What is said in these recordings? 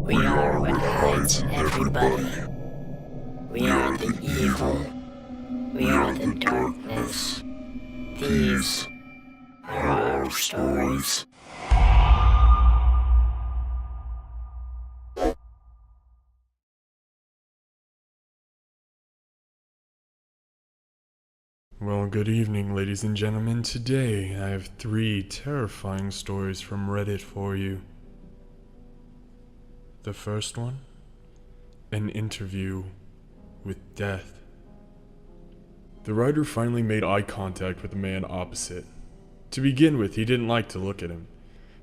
We are what hides in everybody. We are the evil. We are the darkness. These are our stories. Well, good evening, ladies and gentlemen. Today, I have 3 terrifying stories from Reddit for you. The first one, an interview with death. The writer finally made eye contact with the man opposite. To begin with, he didn't like to look at him.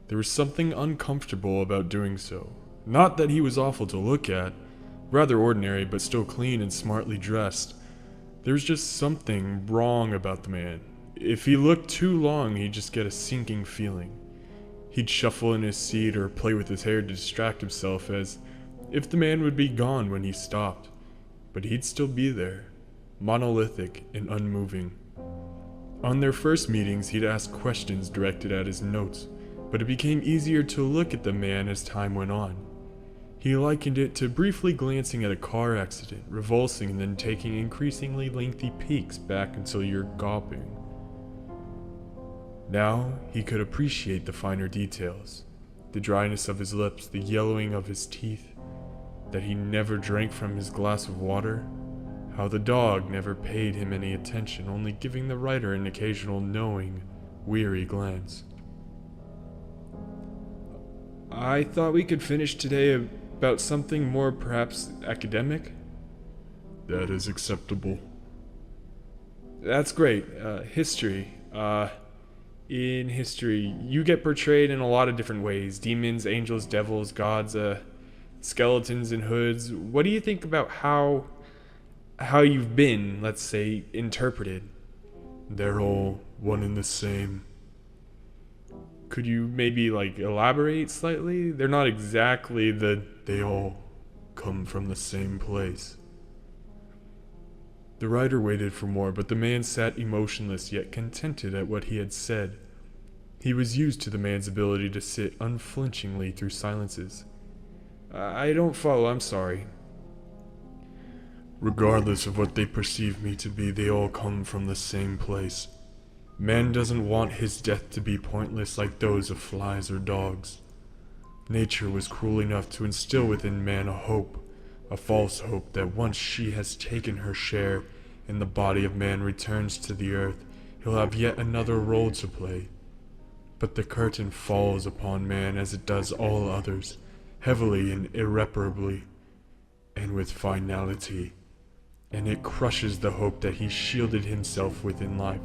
There was something uncomfortable about doing so. Not that he was awful to look at, rather ordinary but still clean and smartly dressed. There was just something wrong about the man. If he looked too long, he'd just get a sinking feeling. He'd shuffle in his seat or play with his hair to distract himself, as if the man would be gone when he stopped. But he'd still be there, monolithic and unmoving. On their first meetings, he'd ask questions directed at his notes, but it became easier to look at the man as time went on. He likened it to briefly glancing at a car accident, revulsing and then taking increasingly lengthy peeks back until you're gawping. Now, he could appreciate the finer details. The dryness of his lips, the yellowing of his teeth, that he never drank from his glass of water, how the dog never paid him any attention, only giving the writer an occasional knowing, weary glance. I thought we could finish today about something more perhaps academic? That is acceptable. That's great. History. In history, you get portrayed in a lot of different ways. Demons, angels, devils, gods, skeletons in hoods. What do you think about how you've been, let's say, interpreted? They're all one and the same. Could you maybe elaborate slightly? They're not exactly they all come from the same place. The writer waited for more, but the man sat emotionless yet contented at what he had said. He was used to the man's ability to sit unflinchingly through silences. I don't follow, I'm sorry. Regardless of what they perceive me to be, they all come from the same place. Man doesn't want his death to be pointless like those of flies or dogs. Nature was cruel enough to instill within man a hope, a false hope that once she has taken her share and the body of man returns to the earth, he'll have yet another role to play. But the curtain falls upon man as it does all others, heavily and irreparably, and with finality, and it crushes the hope that he shielded himself with in life.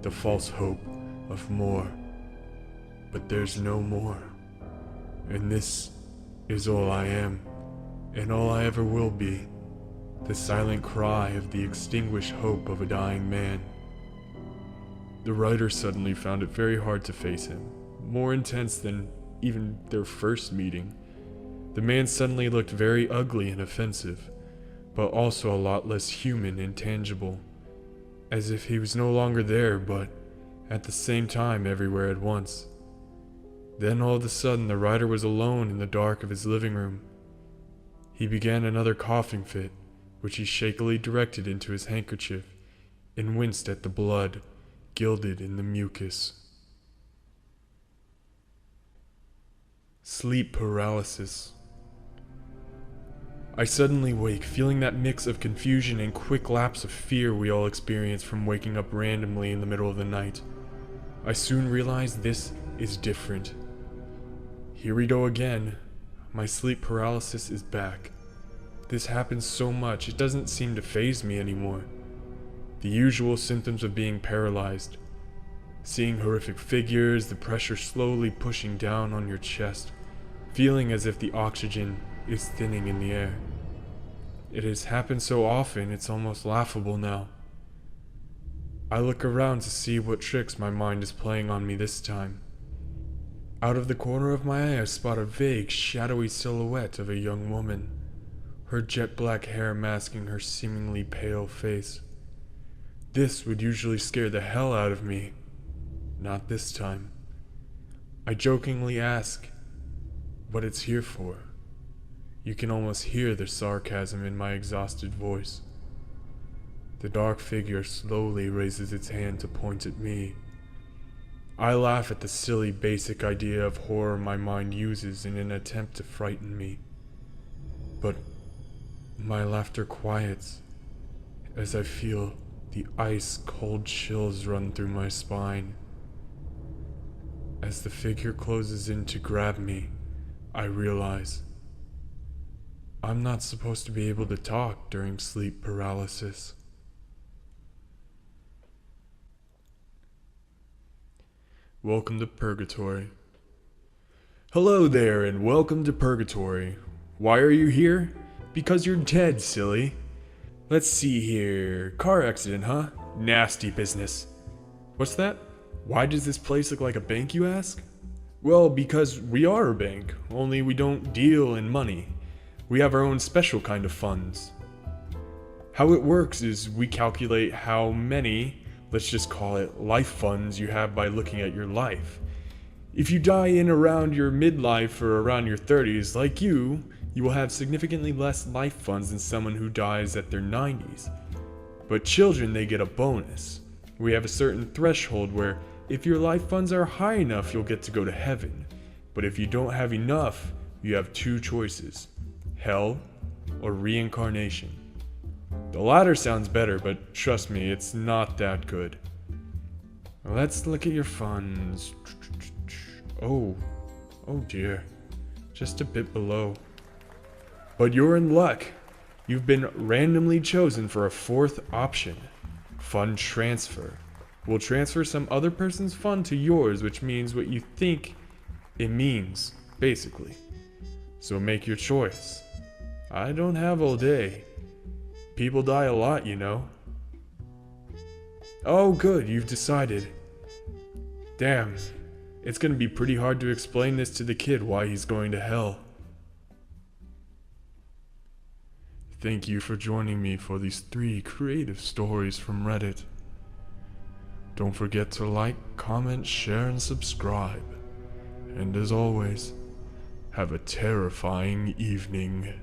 The false hope of more. But there's no more. And this is all I am, and all I ever will be. The silent cry of the extinguished hope of a dying man. The writer suddenly found it very hard to face him, more intense than even their first meeting. The man suddenly looked very ugly and offensive, but also a lot less human and tangible. As if he was no longer there, but at the same time everywhere at once. Then all of a sudden the writer was alone in the dark of his living room. He began another coughing fit, which he shakily directed into his handkerchief, and winced at the blood gilded in the mucus. Sleep paralysis. I suddenly wake, feeling that mix of confusion and quick lapse of fear we all experience from waking up randomly in the middle of the night. I soon realize this is different. Here we go again. My sleep paralysis is back. This happens so much, it doesn't seem to faze me anymore. The usual symptoms of being paralyzed. Seeing horrific figures, the pressure slowly pushing down on your chest, feeling as if the oxygen is thinning in the air. It has happened so often, it's almost laughable now. I look around to see what tricks my mind is playing on me this time. Out of the corner of my eye, I spot a vague, shadowy silhouette of a young woman, her jet black hair masking her seemingly pale face. This would usually scare the hell out of me. Not this time. I jokingly ask what it's here for. You can almost hear the sarcasm in my exhausted voice. The dark figure slowly raises its hand to point at me. I laugh at the silly basic idea of horror my mind uses in an attempt to frighten me. But my laughter quiets as I feel the ice-cold chills run through my spine. As the figure closes in to grab me, I realize I'm not supposed to be able to talk during sleep paralysis. Welcome to Purgatory. Hello there, and welcome to Purgatory. Why are you here? Because you're dead, silly. Let's see here. Car accident, huh? Nasty business. What's that? Why does this place look like a bank, you ask? Well, because we are a bank, only we don't deal in money. We have our own special kind of funds. How it works is we calculate how many, let's just call it life funds, you have by looking at your life. If you die in around your midlife or around your 30s, like you will have significantly less life funds than someone who dies at their 90s. But children, they get a bonus. We have a certain threshold where if your life funds are high enough, you'll get to go to heaven. But if you don't have enough, you have two choices: hell or reincarnation. The latter sounds better, but trust me, it's not that good. Let's look at your funds. Oh dear, just a bit below. But you're in luck. You've been randomly chosen for a fourth option: fund transfer. We'll transfer some other person's fund to yours, which means what you think it means, basically. So make your choice. I don't have all day. People die a lot, you know. Oh good, you've decided. Damn, it's gonna be pretty hard to explain this to the kid why he's going to hell. Thank you for joining me for these 3 creative stories from Reddit. Don't forget to like, comment, share, and subscribe. And as always, have a terrifying evening.